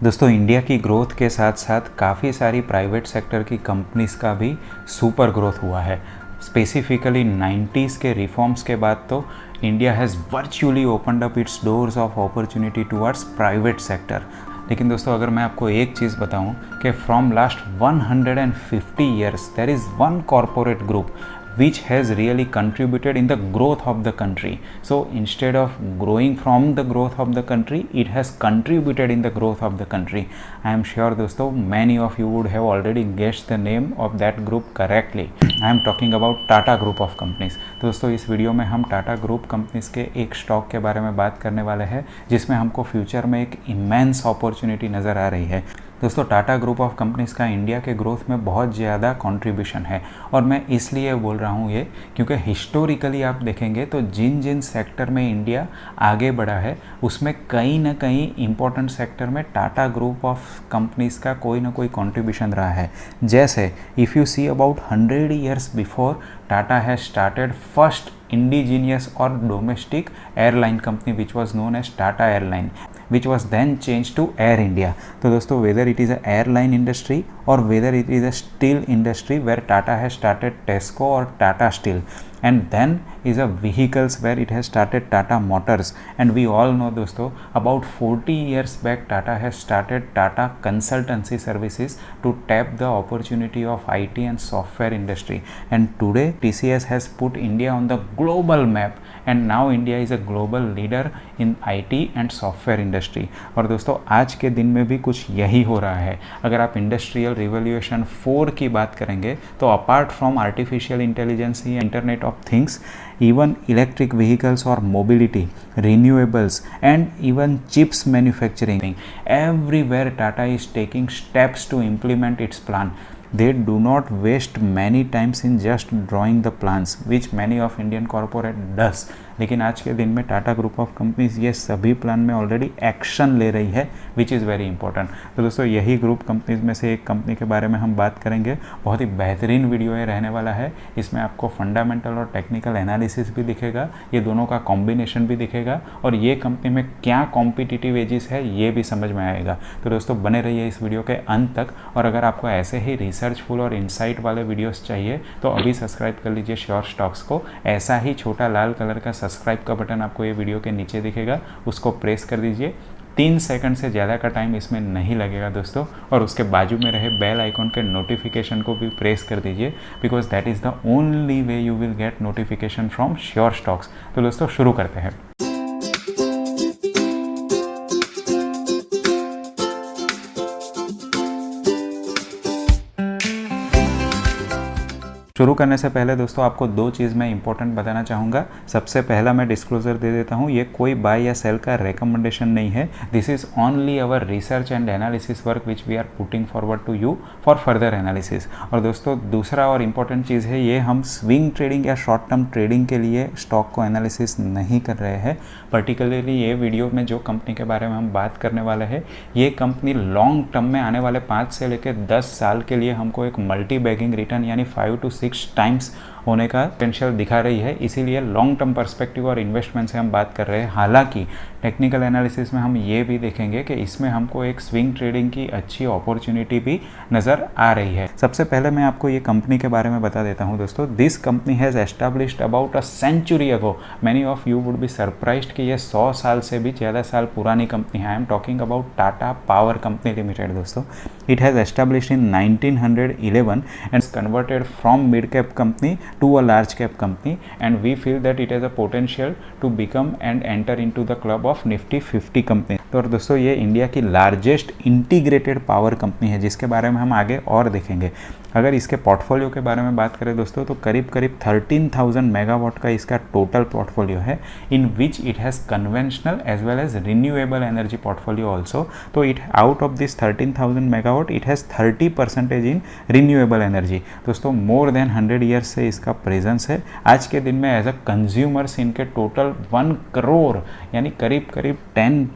दोस्तों इंडिया की ग्रोथ के साथ साथ काफ़ी सारी प्राइवेट सेक्टर की कंपनीज़ का भी सुपर ग्रोथ हुआ है। स्पेसिफिकली 90s के रिफॉर्म्स के बाद तो India has virtually opened up its doors of opportunity towards private sector. लेकिन दोस्तों अगर मैं आपको एक चीज़ बताऊं कि from last 150 years there is one corporate group which has really contributed in the growth of the country. So instead of growing from the growth of the country, it has contributed in the growth of the country. I am sure दोस्तों many of you would have already guessed the name of that group correctly. I am talking about Tata group of companies. तो दोस्तों इस video में हम Tata group companies के एक stock के बारे में बात करने वाले हैं जिसमें हमको फ्यूचर में एक इमेंस अपॉर्चुनिटी नज़र आ रही है। दोस्तों टाटा ग्रुप ऑफ कंपनीज़ का इंडिया के ग्रोथ में बहुत ज़्यादा कंट्रीब्यूशन है और मैं इसलिए बोल रहा हूँ ये क्योंकि हिस्टोरिकली आप देखेंगे तो जिन जिन सेक्टर में इंडिया आगे बढ़ा है उसमें कहीं ना कहीं इम्पोर्टेंट सेक्टर में टाटा ग्रुप ऑफ कंपनीज़ का कोई ना कोई कंट्रीब्यूशन रहा है। जैसे if you see about 100 years before Tata has started first indigenous or domestic airline company which was known as Tata Airline, which was then changed to Air India. तो दोस्तों whether it is a airline industry or whether it is a steel industry where Tata has started Tesco or Tata Steel, and then is a vehicles where it has started Tata Motors. And we all know दोस्तों about 40 years back Tata has started Tata consultancy services to tap the opportunity of IT and software industry, and today TCS has put India on the global map and now India is a global leader in IT and software industry. और दोस्तों आज के दिन में भी कुछ यही हो रहा है। अगर आप इंडस्ट्रियल रिवोल्यूशन 4 की बात करेंगे तो apart from artificial intelligence, internet of things, even electric vehicles or mobility, renewables and even chips manufacturing, everywhere Tata is taking steps to implement its plan. They do not waste many times in just drawing the plans which many of Indian corporate does. लेकिन आज के दिन में Tata group of companies ये सभी plan में already action ले रही है विच इज़ वेरी इंपॉर्टेंट। तो दोस्तों यही ग्रुप कंपनीज में से एक कंपनी के बारे में हम बात करेंगे। बहुत ही बेहतरीन वीडियो ये रहने वाला है। इसमें आपको फंडामेंटल और टेक्निकल एनालिसिस भी दिखेगा, ये दोनों का कॉम्बिनेशन भी दिखेगा और ये कंपनी में क्या कॉम्पिटिटिव एजेस है ये भी समझ में आएगा। तो दोस्तों बने रहिए इस वीडियो के अंत तक। और अगर आपको ऐसे ही रिसर्चफुल और इंसाइट वाले वीडियोज़ चाहिए तो अभी सब्सक्राइब कर लीजिए श्योर स्टॉक्स को। ऐसा ही छोटा लाल कलर का सब्सक्राइब का बटन आपको ये वीडियो के नीचे दिखेगा, उसको प्रेस कर दीजिए। 3 सेकंड से ज़्यादा का टाइम इसमें नहीं लगेगा दोस्तों। और उसके बाजू में रहे बेल आइकॉन के नोटिफिकेशन को भी प्रेस कर दीजिए because that is the only way you will get notification from sure stocks. तो दोस्तों शुरू करते हैं। शुरू करने से पहले दोस्तों आपको 2 चीज़ मैं इंपॉर्टेंट बताना चाहूँगा। सबसे पहला मैं डिस्क्लोजर दे देता हूँ, ये कोई बाय या सेल का रिकमेंडेशन नहीं है। This is only our research and analysis work which we are putting forward to you for further analysis. और दोस्तों दूसरा और इम्पॉर्टेंट चीज़ है, ये हम स्विंग ट्रेडिंग या शॉर्ट टर्म ट्रेडिंग के लिए स्टॉक को एनालिसिस नहीं कर रहे हैं। पर्टिकुलरली ये वीडियो में जो कंपनी के बारे में हम बात करने वाले हैं, ये कंपनी लॉन्ग टर्म में आने वाले 5 से लेकर 10 साल के लिए हमको एक मल्टी बैगिंग रिटर्न यानी 5 to 6 टाइम्स होने का पोटेंशियल दिखा रही है। इसीलिए लॉन्ग टर्म पर्सपेक्टिव और इन्वेस्टमेंट से हम बात कर रहे हैं। हालांकि टेक्निकल एनालिसिस में हम ये भी देखेंगे कि इसमें हमको एक स्विंग ट्रेडिंग की अच्छी अपॉर्चुनिटी भी नज़र आ रही है। सबसे पहले मैं आपको ये कंपनी के बारे में बता देता हूँ दोस्तों। This company has established about a century ago. Many of you would be surprised कि ये 100 साल से भी ज़्यादा साल पुरानी कंपनी है। I am talking about Tata power company limited दोस्तों। It has established in 1911 and converted from mid cap company to a large cap company, and we feel that it has a potential to become and enter into the club of Nifty 50 company. तो दोस्तों ये India की largest integrated power company है जिसके बारे में हम आगे और देखेंगे। अगर इसके पोर्टफोलियो के बारे में बात करें दोस्तों तो करीब 13,000 मेगावाट का इसका टोटल पोर्टफोलियो है, in which it has conventional as well as renewable energy portfolio also. तो it out of this 13,000 megawatt it has 30% in renewable energy. दोस्तों मोर देन 100 ईयर्स से इसका प्रेजेंस है। आज के दिन में एज अ कंज्यूमर्स इनके टोटल 1 करोड़ यानी करीब 10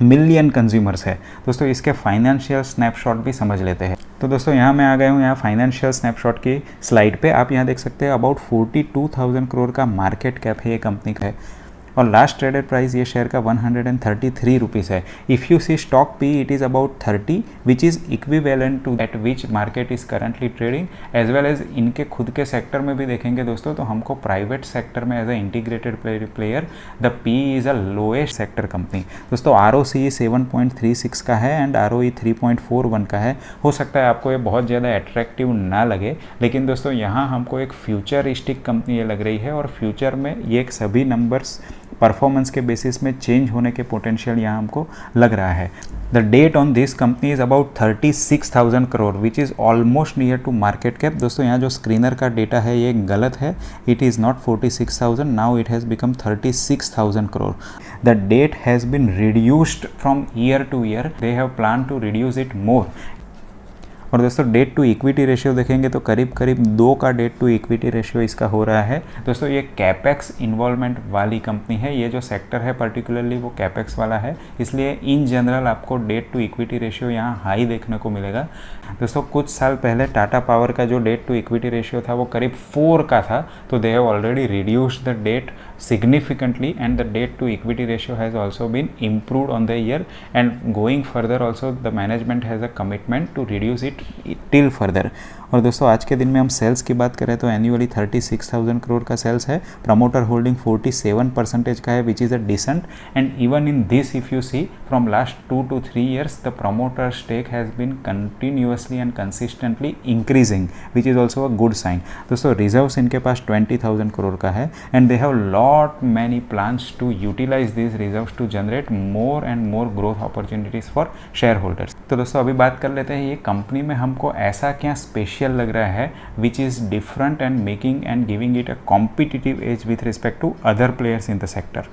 मिलियन कंज्यूमर्स है। दोस्तों इसके फाइनेंशियल स्नैपशॉट भी समझ लेते हैं। तो दोस्तों यहाँ मैं आ गया हूँ यहाँ फाइनेंशियल स्नैपशॉट की स्लाइड पे। आप यहाँ देख सकते हैं अबाउट 42,000 करोड़ का मार्केट कैप है ये कंपनी का है। और लास्ट ट्रेडेड प्राइस ये शेयर का 133 रुपीज़ है। If you see stock P it is about 30 which is equivalent to that which market is currently trading as well as इनके खुद के सेक्टर में भी देखेंगे दोस्तों तो हमको प्राइवेट सेक्टर में as a integrated player the P is a lowest sector company. दोस्तों ROCE 7.36 का है एंड ROE 3.41 का है। हो सकता है आपको ये बहुत ज़्यादा अट्रैक्टिव ना लगे, लेकिन दोस्तों यहाँ हमको एक फ्यूचरिस्टिक कंपनी ये लग रही है और फ्यूचर में ये सभी नंबर्स परफॉर्मेंस के बेसिस में चेंज होने के पोटेंशियल यहाँ हमको लग रहा है। The debt on this company is about 36,000 crore which is almost near to market cap. दोस्तों यहाँ जो स्क्रीनर का डेटा है ये गलत है, it is not 46,000, now it has become 36,000 crore. The debt has been reduced from year to year, they have plan to reduce it more. और दोस्तों डेट टू इक्विटी रेशियो देखेंगे तो करीब करीब 2 का डेट टू इक्विटी रेशियो इसका हो रहा है। दोस्तों ये कैपेक्स इन्वॉल्वमेंट वाली कंपनी है, ये जो सेक्टर है पर्टिकुलरली वो कैपेक्स वाला है, इसलिए इन जनरल आपको डेट टू इक्विटी रेशियो यहाँ हाई देखने को मिलेगा। दोस्तों कुछ साल पहले टाटा पावर का जो डेट टू इक्विटी रेशियो था वो करीब 4 का था, तो they have already reduced the debt significantly and the debt to equity ratio has also been improved on the year, and going further also the management has a commitment to reduce it till further। और दोस्तों आज के दिन में हम sales की बात करें तो एनुअली 36,000 करोड़ का सेल्स है, प्रमोटर होल्डिंग 47% का है which is a decent, and even in this if you see from last 2 to 3 years the promoter stake has been continuously and consistently increasing which is also a good sign. दोस्तों reserves इनके पास 20,000 करोड़ का है and they have lot many plans to utilise this reserves to generate more and more growth opportunities for shareholders. तो दोस्तों अभी बात कर लेते हैं ये कंपनी में हमको ऐसा क्या स्पेशल लग रहा है which is different and making and giving it a competitive edge with respect to other players in the sector.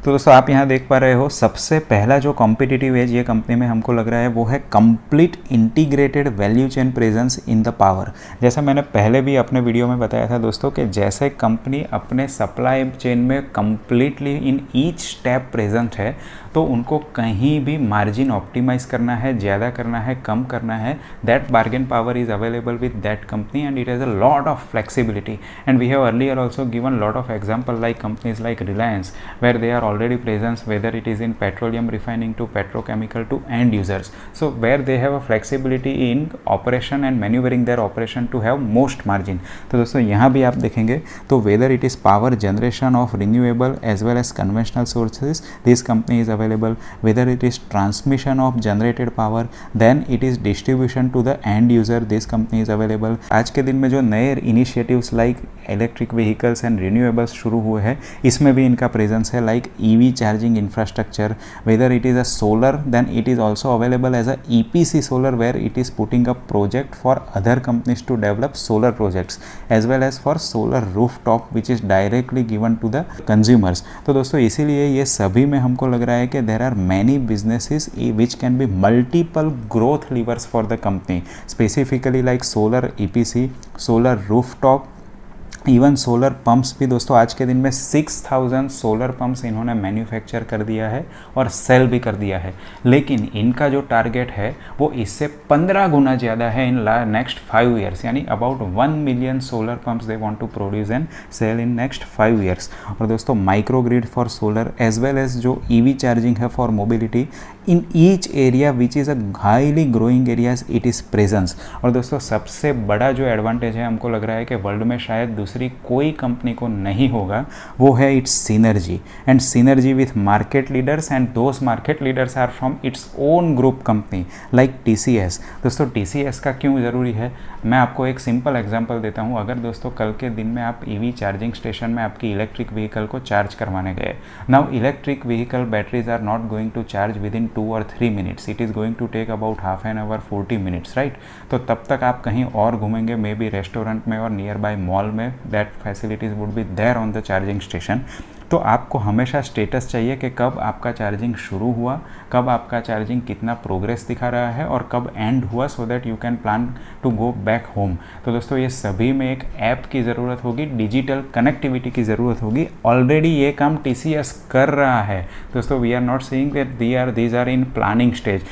तो दोस्तों आप यहाँ देख पा रहे हो सबसे पहला जो कॉम्पिटिटिव एज ये कंपनी में हमको लग रहा है वो है complete integrated value chain presence in the power. जैसा मैंने पहले भी अपने वीडियो में बताया था दोस्तों कि जैसे कंपनी अपने सप्लाई चेन में completely in each step present है तो उनको कहीं भी मार्जिन ऑप्टिमाइज़ करना है, ज़्यादा करना है, कम करना है, that bargain power is available with that company and it has a lot of flexibility. And we have earlier also given lot of example like companies like Reliance were they are already present whether it is in petroleum refining to petrochemical to end users, so where they have a flexibility in operation and maneuvering their operation to have most margin। तो दोस्तों यहाँ भी आप देखेंगे तो whether it is power generation of renewable as well as conventional sources this company is available, whether it is transmission of generated power then it is distribution to the end user this company is available। आज के दिन में जो नए initiatives like electric vehicles and renewables शुरू हुए हैं इसमें भी इनका प्रेजेंस है, like EV charging infrastructure, whether it is a solar then it is also available as a EPC solar where it is putting up project for other companies to develop solar projects as well as for solar rooftop which is directly given to the consumers। तो दोस्तों इसीलिए ये सभी में हमको लग रहा है कि there are many businesses which can be multiple growth levers for the company, specifically like solar EPC, solar rooftop, even solar pumps भी। दोस्तों आज के दिन में 6,000 सोलर पंप्स इन्होंने मैन्युफैक्चर कर दिया है और सेल भी कर दिया है, लेकिन इनका जो टारगेट है वो इससे 15 गुना ज़्यादा है इन नेक्स्ट 5 ईयर्स, यानी about 1 million solar pumps they want to produce and sell in next 5 years. और दोस्तों micro grid for solar as well as जो EV चार्जिंग है for mobility in each area which is a highly growing areas it is presence. और दोस्तों सबसे बड़ा जो advantage है हमको लग रहा है कि वर्ल्ड में शायद दूसरी कोई कंपनी को नहीं होगा, वो है it's synergy and synergy with market leaders and those market leaders are from its own group company like TCS। दोस्तों TCS का क्यों ज़रूरी है, मैं आपको एक सिंपल एग्जांपल देता हूँ। अगर दोस्तों कल के दिन में आप EV चार्जिंग स्टेशन में आपकी इलेक्ट्रिक व्हीकल को चार्ज करवाने गए, now electric vehicle batteries are not going to charge within 2 or 3 minutes, it is going to take about half an hour 40 minutes, right? तो तब तक आप कहीं और घूमेंगे, मे बी रेस्टोरेंट में और नियर बाय मॉल में, that facilities would be there on the charging station. तो आपको हमेशा स्टेटस चाहिए कि कब आपका चार्जिंग शुरू हुआ, कब आपका चार्जिंग कितना प्रोग्रेस दिखा रहा है और कब एंड हुआ, so that you can plan to go back home. तो दोस्तों ये सभी में एक ऐप की ज़रूरत होगी, डिजिटल कनेक्टिविटी की ज़रूरत होगी। ऑलरेडी ये काम TCS कर रहा है दोस्तों। We are not saying that these are in planning stage,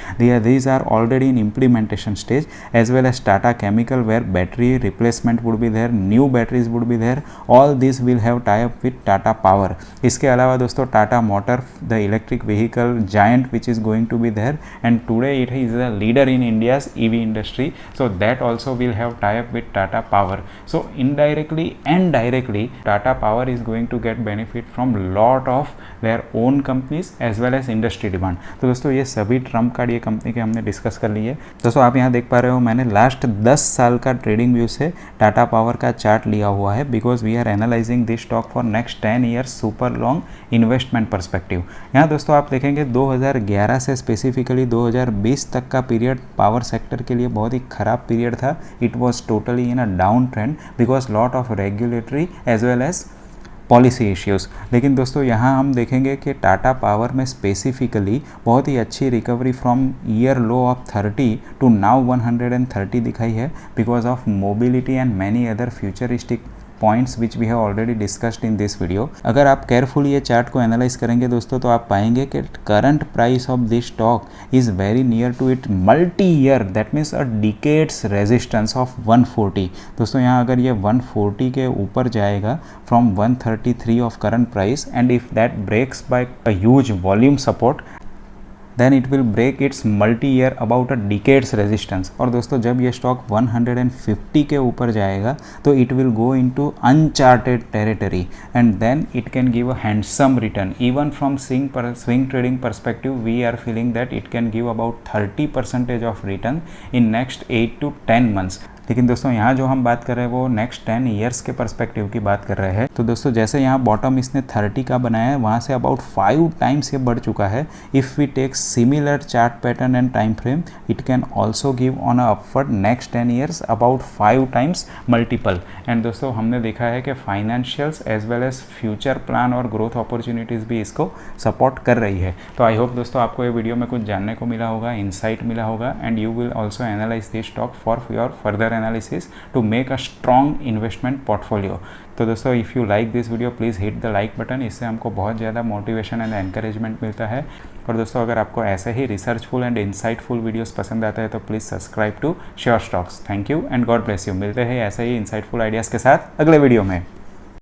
these are already in implementation stage, as well as Tata Chemical where battery replacement would be there, new batteries would be there, all these will have tie up with Tata Power। इसके अलावा दोस्तों Tata motor the electric vehicle giant which is going to be there and today it is the leader in India's EV industry, so that also will have tie up with Tata power. So indirectly and directly Tata power is going to get benefit from lot of their own companies as well as industry demand. तो दोस्तों ये सभी Trump card ये company के हमने discuss कर लिए. दोस्तों आप यहाँ देख पा रहे हो मैंने लास्ट 10 साल का ट्रेडिंग व्यू से टाटा पावर का चार्ट लिया हुआ है, because we are analysing this stock for next 10 years super long investment perspective. यहाँ दोस्तों आप देखेंगे 2011 से स्पेसिफिकली 2020 तक का पीरियड पावर सेक्टर के लिए बहुत ही खराब पीरियड था. It was totally in a down trend because lot of regulatory as well as policy issues. लेकिन दोस्तों यहाँ हम देखेंगे कि टाटा पावर में स्पेसिफिकली बहुत ही अच्छी recovery from year low of 30 to now 130 दिखाई है because of mobility and many other futuristic points which we have already discussed in this video. अगर आप केयरफुली ये चार्ट को एनालाइज करेंगे दोस्तों तो आप पाएंगे कि current price of this stock is very near to it multi year, that means a decades resistance of 140. दोस्तों यहाँ अगर ये 140 के ऊपर जाएगा from 133 of current price and if that breaks by a huge volume support then it will break its multi year about a decades resistance. और दोस्तों जब ये स्टॉक 150 के ऊपर जाएगा तो it will go into uncharted territory and then it can give a handsome return. Even from swing trading perspective we are feeling that it can give about 30% of return in next 8 to 10 months. लेकिन दोस्तों यहाँ जो हम बात कर रहे हैं वो नेक्स्ट 10 ईयर्स के परस्पेक्टिव की बात कर रहे हैं. तो दोस्तों जैसे यहाँ बॉटम इसने 30 का बनाया है वहाँ से अबाउट 5 टाइम्स ये बढ़ चुका है. If we take similar chart pattern and time frame it can also give on a upward next 10 years about 5 times multiple. And दोस्तों हमने देखा है कि financials as well as future plan और ग्रोथ अपॉर्चुनिटीज़ भी इसको सपोर्ट कर रही है. तो आई होप दोस्तों आपको ये वीडियो में कुछ जानने को मिला होगा, इंसाइट मिला होगा and you will also analyse this stock for your further analysis to make a strong investment portfolio. तो दोस्तों if you like this video please hit the like button, इससे हमको बहुत ज़्यादा मोटिवेशन एंड एनकरेजमेंट मिलता है. और दोस्तों अगर आपको ऐसे ही रिसर्चफुल एंड इंसाइटफुल वीडियोस पसंद आता है तो please subscribe to Sure Stocks. Thank you and God bless you. मिलते हैं ऐसे ही इंसाइटफुल आइडियाज़ के साथ अगले वीडियो में.